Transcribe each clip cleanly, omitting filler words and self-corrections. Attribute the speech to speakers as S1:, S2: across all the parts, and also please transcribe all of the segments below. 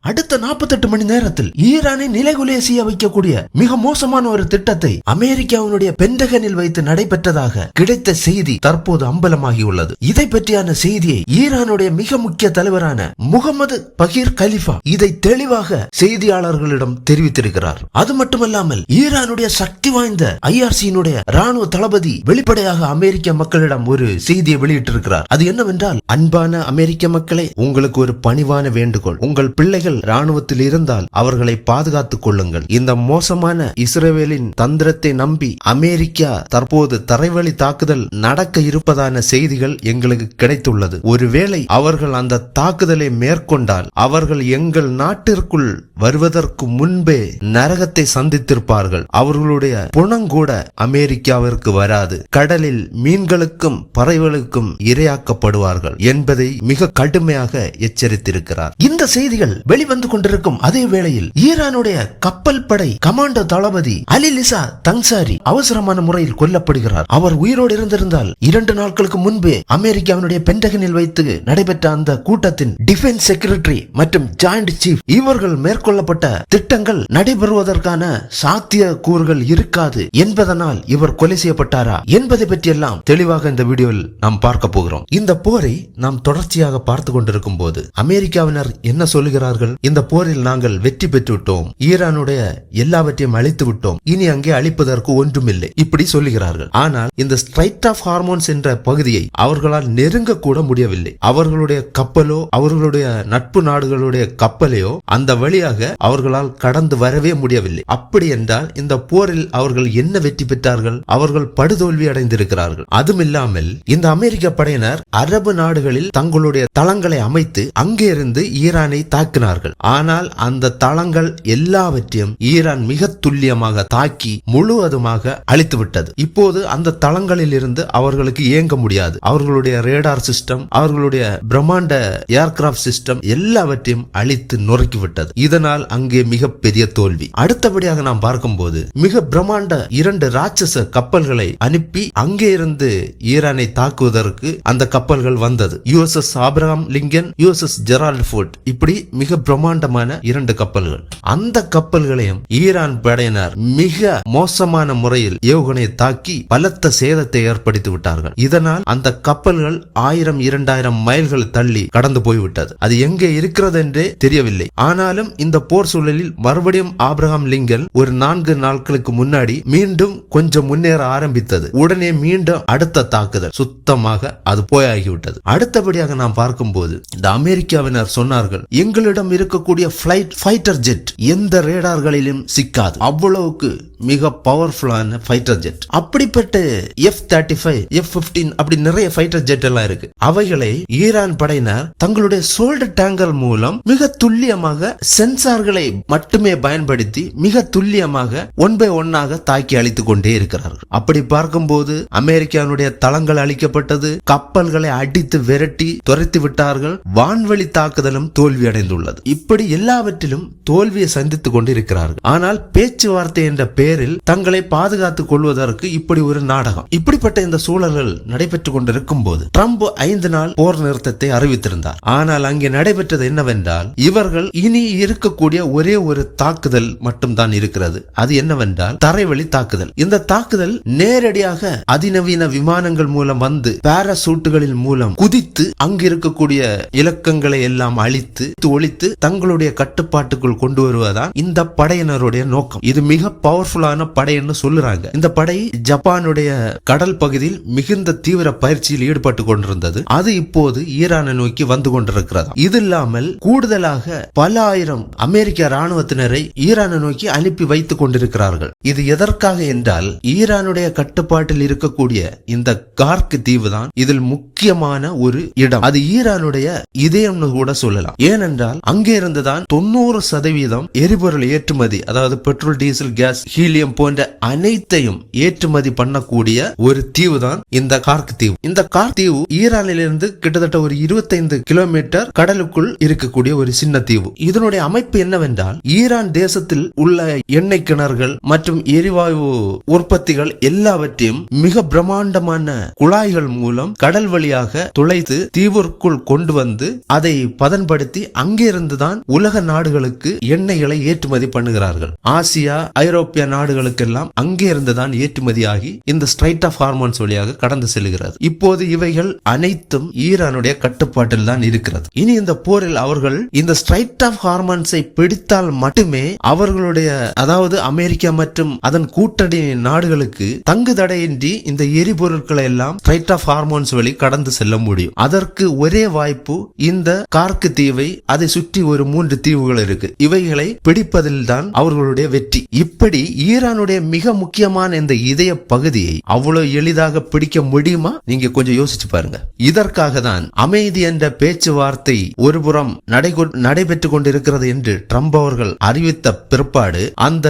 S1: அடுத்த 48 மணி நேரத்தில் ஈரானை நிலைகுலைய செய்ய வைக்கக்கூடிய மிக மோசமான ஒரு திட்டத்தை அமெரிக்காவினுடைய பென்டகனில் வைத்து நடைபெற்றதாக கிடைத்த செய்தி தற்போது அம்பலமாகியுள்ளது. இதை பற்றியான செய்தியை ஈரானுடைய மிக முக்கிய தலைவரான முகமது பகீர் கலிஃபா இதை தெளிவாக செய்தியாளர்களிடம் தெரிவித்திருக்கிறார். அது மட்டுமல்லாமல் ஈரானுடைய சக்தி வாய்ந்த IRC-னுடைய ராணுவ தளபதி வெளிப்படையாக அமெரிக்க மக்களிடம் ஒரு செய்தியை வெளியிட்டிருக்கிறார். அது என்னவென்றால், அன்பான அமெரிக்க மக்களே, உங்களுக்கு ஒரு பணிவான வேண்டுகோள். உங்கள் பிள்ளைகள் ராணுவத்தில் இருந்தால் அவர்களை பாதுகாத்துக் கொள்ளுங்கள். இந்த மோசமான இஸ்ரேலின் தந்திரத்தை நம்பி அமெரிக்கா தற்போது தரைவழி தாக்குதல் நடக்க இருப்பதான செய்திகள் எங்களுக்கு கிடைத்துள்ளது. ஒருவேளை அவர்கள் அந்த தாக்குதலை மேற்கொண்டால் அவர்கள் எங்கள் நாட்டிற்குள் வருவதற்கு முன்பே நரகத்தை சந்தித்திருப்பார்கள். அவர்களுடைய புணங்கூட அமெரிக்காவிற்கு வராது. கடலில் மீன்களுக்கும் பறவைகளுக்கும் இரையாக்கப்படுவார்கள் என்பதை மிக கடுமையாக எச்சரித்திருக்கிறார். இந்த செய்திகள் வெளிவந்து கொண்டிருக்கும் அதே வேளையில் ஈரானுடைய கப்பல் படை கமாண்டோ தளபதி அலி லிசா தங்சாரி அவசரமான முறையில் கொல்லப்படுகிறார். அவர் உயிரோடு இருந்திருந்தால் 2 நாட்களுக்கு முன்பே அமெரிக்காவினுடைய பென்டகனில் வைத்து நடைபெற்ற அந்த கூட்டத்தின் டிஃபென்ஸ் செக்ரட்டரி மற்றும் ஜாயிண்ட் சீஃப் இவர்கள் மேற்கொள்ளப்பட்ட திட்டங்கள் நடைபெறுவதற்கான சாத்திய கூறுகள் இருக்காது என்பதனால் இவர் கொலை செய்யப்பட்டாரா என்பதை பற்றியெல்லாம் தெளிவாக இந்த வீடியோவில் நாம் பார்க்க போகிறோம். இந்த போரை நாம் தொடர்ச்சியாக பார்த்து கொண்டிருக்கும் போது அமெரிக்காவினர் என்ன சொல்லுகிறார்கள்? இந்த போரில் நாங்கள் வெற்றி பெற்று விட்டோம், ஈரானுடைய எல்லாவற்றையும் அழித்து விட்டோம், இனி அங்கே அழிப்பதற்கு ஒன்றுமில்லை, இப்படி சொல்லுகிறார்கள். ஆனால் இந்த ஸ்ட்ரைட் ஆஃப் ஹார்மோன்ஸ் என்ற பகுதியை அவர்களால் நெருங்க கூட முடியவில்லை. அவர்களுடைய கப்பலோ அவர்களுடைய நட்பு நாடுகளுடைய கப்பலையோ அந்த வழியாக அவர்களால் கடந்து வரவே முடியவில்லை. அப்படி என்றால் இந்த போரில் அவர்கள் என்ன வெற்றி பெற்றார்கள்? அவர்கள் படுதோல்வி அடைந்திருக்கிறார்கள். அதுமில்லாமல் இந்த அமெரிக்க படையினர் அரபு நாடுகளில் தங்களுடைய தளங்களை அமைத்து அங்கே இருந்து ஈரானை தாக்கினார்கள். ஆனால் அந்த தளங்கள் எல்லாவற்றையும் ஈரான் மிக துல்லியமாக தாக்கி முழுவதுமாக அழித்துவிட்டது. இப்போது அந்த தளங்களில் இருந்து அவர்களுக்கு இயங்க முடியாது. அவர்களுடைய ரேடார் சிஸ்டம், அவர்களுடைய பிரம்மாண்ட ஏர்கிராப்ட் சிஸ்டம் எல்லாவற்றையும் அழித்து நொறுக்கிவிட்டது. இதனால் அங்கே மிகப்பெரிய தோல்வி. அடுத்தபடியாக நாம் பார்க்கும்போது மிக பிரம்மாண்ட 2 ராட்சச கப்பல்களை அனுப்பி அங்கே இருந்து ஈரானை தாக்குவதற்கு அந்த கப்பல்கள் வந்தது. USS Abraham Lincoln, USS Gerald Ford, இப்படி மிக பிரம்மாண்டமான 2 கப்பல்கள். அந்த கப்பல்களையும் ஈரான் படையினர் மிக மோசமான முறையில் ஏவுகணை தாக்கி பலத்த சேதத்தை ஏற்படுத்தி விட்டார்கள். இதனால் அந்த கப்பல்கள் 1000-2000 மைல்கள் தள்ளி கடந்து போய்விட்டது. அது எங்கே இருக்கிறது என்றே தெரியவில்லை. ஆனாலும் இந்த போர் சூழலில் மறுபடியும் ஆபிரகாம் லிங்கன் ஒரு 4 நாட்களுக்கு முன்னாடி மீண்டும் கொஞ்சம் முன்னேற ஆரம்பித்தது. உடனே மீண்டும் அடுத்த தாக்குதல் சுத்தமாக அது போயாகிவிட்டது. அடுத்தபடியாக நாம் பார்க்கும்போது இந்த அமெரிக்காவினர் சொன்னார்கள், எங்களிடம் இருக்கக்கூடிய ஃபைட்டர் ஜெட் எந்த ரேடார்களிலும் சிக்காது, அவ்வளவுக்கு மிக பவர்ஃபுல்லான ஃபைட்டர் ஜெட். அப்படிப்பட்ட F-35, F-15 அப்படி நிறைய ஃபைட்டர் ஜெட் எல்லாம் இருக்கு. அவைகளை ஈரான் படையினர் தங்களுடைய சோல்டர் டேங்கர் மூலம் மிக துல்லியமாக சென்சார்களை மட்டுமே பயன்படுத்தி மிக துல்லியமாக 1 by 1 தாக்கி அழித்துக் கொண்டே இருக்கிறார்கள். அப்படி பார்க்கும்போது அமெரிக்காவுடைய தளங்கள் அழிக்கப்பட்டது, கப்பல்களை அடித்து விரட்டி துரைத்து விட்டார்கள், வான்வழி தாக்குதலும் தோல்வி அடைந்துள்ளது. இப்படி எல்லாவற்றிலும் தோல்வியை சந்தித்துக் கொண்டிருக்கிறார்கள். ஆனால் பேச்சுவார்த்தை என்ற பெயரில் தங்களை பாதுகாத்துக் கொள்வதற்கு இப்படி ஒரு நாடகம். இப்படிப்பட்ட இந்த சூழல்கள் நடைபெற்றுக் கொண்டிருக்கும் போது ட்ரம்ப் 5 நாள் போர் நிறுத்தத்தை அறிவித்திருந்தார். ஆனால் அங்கே நடைபெற்றது என்னவென்றால், இவர்கள் இனி இருக்கக்கூடிய ஒரே ஒரு தாக்குதல் மட்டும்தான் இருக்கிறது. அது என்னவென்றால் தரைவழி தாக்குதல். இந்த தாக்குதல் நேரடியாக அதிநவீன விமானங்கள் மூலம் வந்து பாராசூட்டுகளின் மூலம் குதித்து அங்கு இருக்கக்கூடிய இலக்கங்களை எல்லாம் அழித்து ஒழித்து தங்களுடைய கட்டுப்பாட்டுக்குள் கொண்டு வருவதுதான் இந்த படையினருடைய நோக்கம். இது மிக பவர்ஃபுல்லான படைன்னு சொல்லுறாங்க. இந்த படை ஜப்பானுடைய கடல் பகுதியில் மிகுந்த தீவிர பயிற்சியில் ஈடுபட்டு கொண்டிருந்தது. அது இப்போது ஈரானை நோக்கி வந்து கொண்டிருக்கிறது. இது இல்லாமல் கூடுதலாக பல ஆயிரம் அமெரிக்க ராணுவத்தினரை ஈரானை நோக்கி அனுப்பி வைத்துக் கொண்டிருக்கிறார்கள். இது எதற்காக என்றால், ஈரானுடைய கட்டுப்பாட்டில் இருக்கக்கூடிய இந்த கார்க் தீவு தான் இதில் முக்கியமான ஒரு இடம். அது ஈரானுடைய இதயம்னு கூட சொல்லலாம். ஏனென்றால் அங்கே இருந்துதான் 90% எரிபொருள் ஏற்றுமதி, அதாவது பெட்ரோல், டீசல், கேஸ், ஹீலியம் போன்ற அனைத்தையும் ஏற்றுமதி பண்ணக்கூடிய ஒரு தீவு தான் இந்த கார்க் தீவு. இந்த கார்க் தீவு ஈரானிலிருந்து கிட்டத்தட்ட ஒரு 25 கிலோமீட்டர் கடலுக்குள் இருக்கக்கூடிய ஒரு சின்ன தீவு. இதனுடைய அமைப்பு என்னவென்றால், ஈரான் தேசத்தில் உள்ள எண்ணெய் கிணறுகள் மற்றும் எரிவாயு உற்பத்திகள் எல்லாவற்றையும் மிக பிரம்மாண்டமான குழாய்கள் மூலம் கடல் வழியாக துளைத்து தீவிற்குள் கொண்டு வந்து அதை பதன்படுத்தி அங்கிருந்து இருந்துதான் உலக நாடுகளுக்கு எண்ணெய்களை ஏற்றுமதி பண்ணுகிறார்கள். ஆசியா, ஐரோப்பிய நாடுகளுக்கெல்லாம் அங்கே இருந்துதான் ஏற்றுமதியாகி இந்த ஸ்ட்ரைட் ஆஃப் ஹார்மோன்ஸ் வழியாக கடந்து செல்கிறது. இப்போது இவைகள் அனைத்தும் ஈரானுடைய கட்டுப்பாட்டில் தான் இருக்கிறது. இனி இந்த போரில் அவர்கள் இந்த ஸ்ட்ரைட் ஆஃப் ஹார்மோன்ஸை பிடித்தால் மட்டுமே அவர்களுடைய, அதாவது அமெரிக்கா மற்றும் அதன் கூட்டணி நாடுகளுக்கு தங்கு தடையின்றி இந்த எரிபொருட்களை எல்லாம் ஸ்ட்ரைட் ஆஃப் ஹார்மோன்ஸ் வழி கடந்து செல்ல முடியும். அதற்கு ஒரே வாய்ப்பு இந்த கார்க்கு தீவை, அதை சுற்றி ஒரு 3 தீவுகள் இருக்கு. இவைகளை பிடிப்பதில் தான் அவர்களுடைய வெற்றி. இப்படி ஈரானுடைய மிக முக்கியமான இந்த இதய பகுதியை அவ்வளவு எளிதாக பிடிக்க முடியுமா? நீங்க கொஞ்சம் யோசிச்சு பாருங்க. இதற்காக தான் அமைதி என்ற பேச்சுவார்த்தை ஒருபுறம் நடைபெற்றுக் கொண்டிருக்கிறது என்று ட்ரம்ப் அவர்கள் அறிவித்த பிற்பாடு அந்த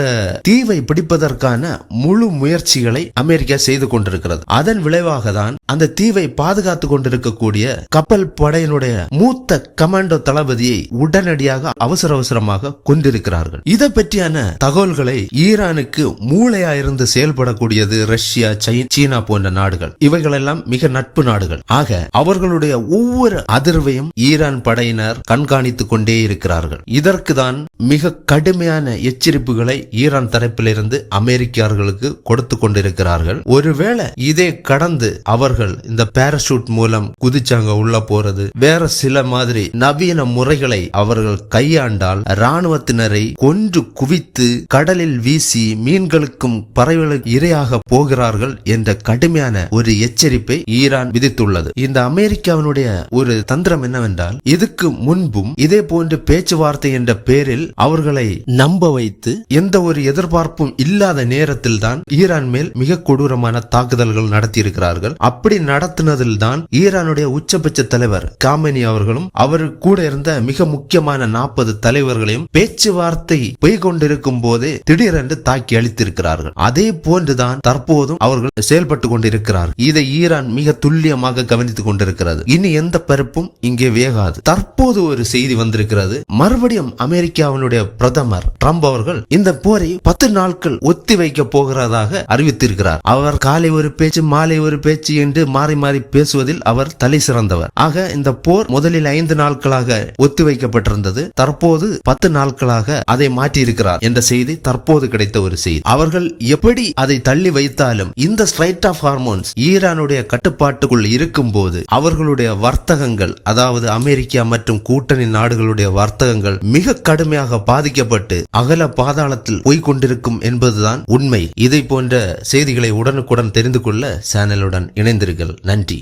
S1: தீவை பிடிப்பதற்கான முழு முயற்சிகளை அமெரிக்கா செய்து கொண்டிருக்கிறது. அதன் விளைவாக தான் அந்த தீவை பாதுகாத்துக் கொண்டிருக்கக்கூடிய கப்பல் படையினுடைய மூத்த கமாண்டோ தளபதியை உடனடியாக அவசரமாக கொண்டிருக்கிறார்கள். இதை பற்றியான தகவல்களை ஈரானுக்கு மூளையா இருந்து செயல்படக்கூடியது ரஷ்யா, சீனா போன்ற நாடுகள். இவைகளெல்லாம் மிக நட்பு நாடுகள். ஆக அவர்களுடைய ஒவ்வொரு அதிர்வையும் ஈரான் படையினர் கண்காணித்துக் கொண்டே இருக்கிறார்கள். இதற்கு தான் மிக கடுமையான எச்சரிப்புகளை ஈரான் தரப்பிலிருந்து அமெரிக்கர்களுக்கு கொடுத்து கொண்டிருக்கிறார்கள். ஒருவேளை இதை கடந்து அவர்கள் இந்த பாராசூட் மூலம் குதிச்சாங்க உள்ள போறது, வேற சில மாதிரி நவீன முறைகளை அவர்கள் கையாண்டால் ராணுவத்தினரை கொன்று குவித்து கடலில் வீசி மீன்களுக்கும் பறவைகளுக்கு இரையாக போகிறார்கள் என்ற கடுமையான ஒரு எச்சரிப்பை ஈரான் விதித்துள்ளது. இந்த அமெரிக்காவினுடைய ஒரு தந்திரம் என்னவென்றால், இதுக்கு முன்பும் இதே போன்ற பேச்சுவார்த்தை என்ற பேரில் அவர்களை நம்ப வைத்து எந்த ஒரு எதிர்பார்ப்பும் இல்லாத நேரத்தில் தான் ஈரான் மேல் மிக கொடூரமான தாக்குதல்கள் நடத்தி இருக்கிறார்கள். அப்படி நடத்தினதில் தான் ஈரானுடைய உச்சபட்ச தலைவர் காமெனி அவர்களும் அவர் கூட இருந்த மிக முக்கியமான 40 தலைவர்களையும் பேச்சுவார்த்தை போய்கொண்டிருக்கும் போதே திடீரென்று தாக்கி அளித்திருக்கிறார்கள். அதே போன்றுதான் தற்போதும் அவர்கள் செயல்பட்டு கொண்டிருக்கிறார்கள். இதை ஈரான் மிக துல்லியமாக கவனித்துக் கொண்டிருக்கிறது. இனி எந்த பருப்பும் இங்கே வேகாது. தற்போது ஒரு செய்தி வந்திருக்கிறது. மறுபடியும் அமெரிக்காவினுடைய பிரதமர் ட்ரம்ப் அவர்கள் இந்த போரை 10 நாட்கள் ஒத்தி வைக்க போகிறதாக அறிவித்திருக்கிறார். அவர் காலை ஒரு பேச்சு, மாலை ஒரு பேச்சு என்று மாறி மாறி பேசுவதில் அவர் தலை சிறந்தவர். ஆக இந்த போர் முதலில் 5 நாட்களாக ஒத்தி வைக்கப்பட்டிருந்தது. தற்போது 10 நாட்களாக அதை மாற்றி இருக்கிறார் என்ற செய்தி தற்போது கிடைத்த ஒரு செய்தி. அவர்கள் எப்படி அதை தள்ளி வைத்தாலும் இந்த ஸ்ட்ரைட் ஆஃப் ஹார்மோன்ஸ் ஈரானுடைய கட்டுப்பாட்டுக்குள் இருக்கும் போது அவர்களுடைய வர்த்தகங்கள், அதாவது அமெரிக்கா மற்றும் கூட்டணி நாடுகளுடைய வர்த்தகங்கள் மிக கடுமையாக பாதிக்கப்பட்டு அகல பாதாளத்தில் போய்கொண்டிருக்கும் என்பதுதான் உண்மை. இதை போன்ற செய்திகளை உடனுக்குடன் தெரிந்து கொள்ள சேனலுடன் இணைந்தீர்கள். நன்றி.